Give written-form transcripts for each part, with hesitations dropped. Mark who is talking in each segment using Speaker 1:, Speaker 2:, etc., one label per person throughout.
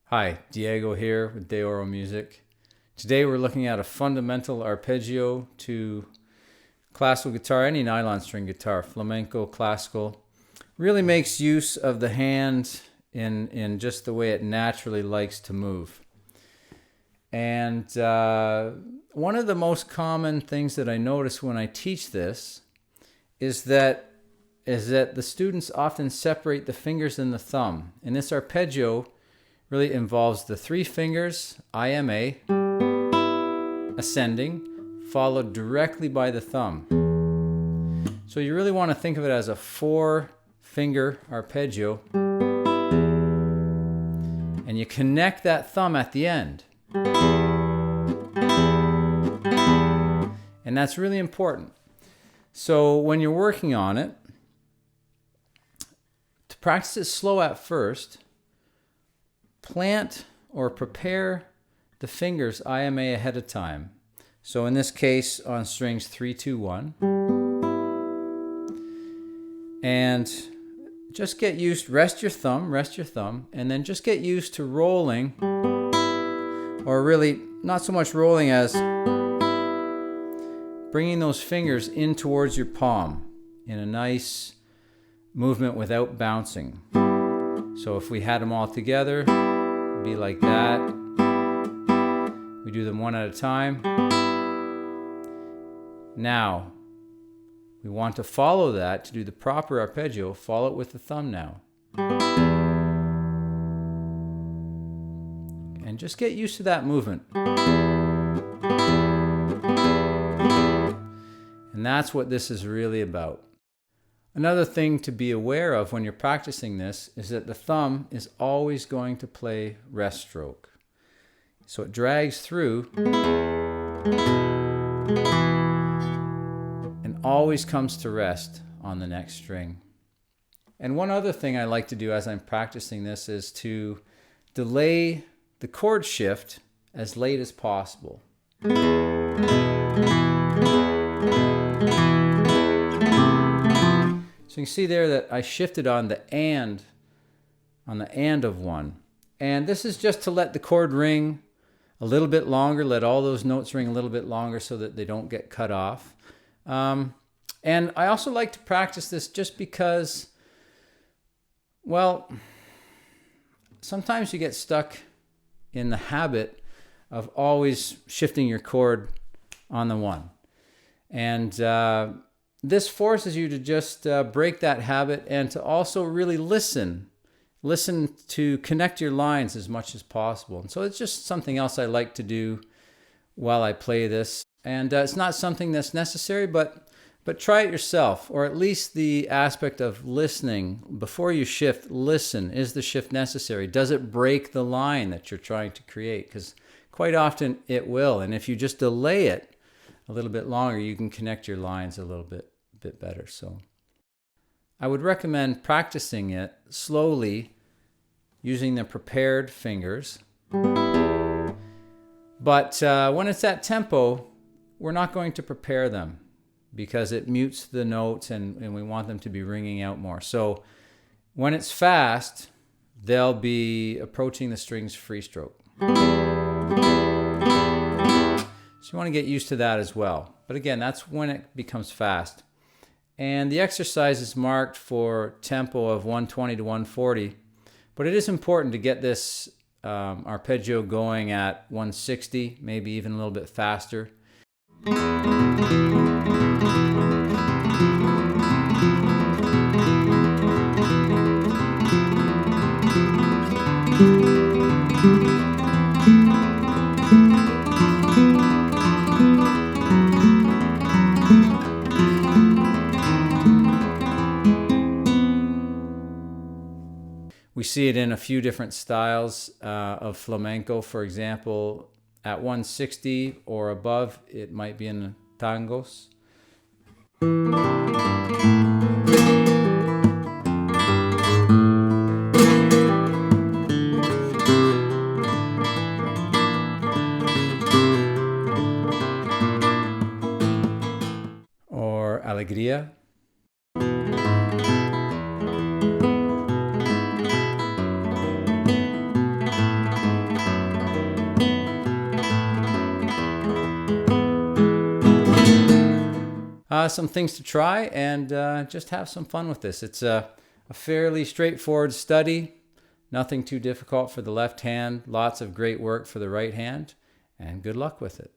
Speaker 1: Hi, Diego here with De Oro Music. Today we're looking at a fundamental arpeggio to classical guitar, any nylon string guitar, flamenco, classical. Really makes use of the hand in just the way it naturally likes to move. And one of the most common things that I notice when I teach this is that the students often separate the fingers and the thumb. And this arpeggio really involves the three fingers, IMA, ascending, followed directly by the thumb. So you really want to think of it as a 4-finger arpeggio, and you connect that thumb at the end. And that's really important. So when you're working on it, to practice it slow at first, plant or prepare the fingers IMA ahead of time. So in this case on strings 3, 2, 1. And just get used, rest your thumb, and then just get used to rolling, or really not so much rolling as bringing those fingers in towards your palm in a nice movement without bouncing. So if we had them all together, it'd be like that. We do them one at a time. Now, we want to follow that to do the proper arpeggio. Follow it with the thumb now. And just get used to that movement. And that's what this is really about. Another thing to be aware of when you're practicing this is that the thumb is always going to play rest stroke. So it drags through and always comes to rest on the next string. And one other thing I like to do as I'm practicing this is to delay the chord shift as late as possible. So you can see there that I shifted on the and of one. And this is just to let the chord ring a little bit longer, let all those notes ring a little bit longer so that they don't get cut off. And I also like to practice this just because, well, sometimes you get stuck in the habit of always shifting your chord on the one. And this forces you to just break that habit and to also really listen to connect your lines as much as possible. And so it's just something else I like to do while I play this. And it's not something that's necessary, but try it yourself, or at least the aspect of listening. Before you shift, listen. Is the shift necessary? Does it break the line that you're trying to create? Because quite often it will. And if you just delay it a little bit longer, you can connect your lines a little bit better. So I would recommend practicing it slowly using the prepared fingers. But when it's at tempo, we're not going to prepare them because it mutes the notes and we want them to be ringing out more. So when it's fast, they'll be approaching the strings free stroke. So you want to get used to that as well. But again, that's when it becomes fast. And the exercise is marked for tempo of 120 to 140. But it is important to get this arpeggio going at 160, maybe even a little bit faster. see it in a few different styles of flamenco. For example, at 160 or above, it might be in tangos. Or alegría. Some things to try, and just have some fun with this. It's a fairly straightforward study, nothing too difficult for the left hand, lots of great work for the right hand, and good luck with it.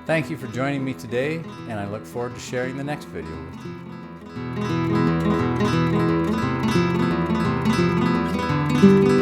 Speaker 1: Thank you for joining me today, and I look forward to sharing the next video with you.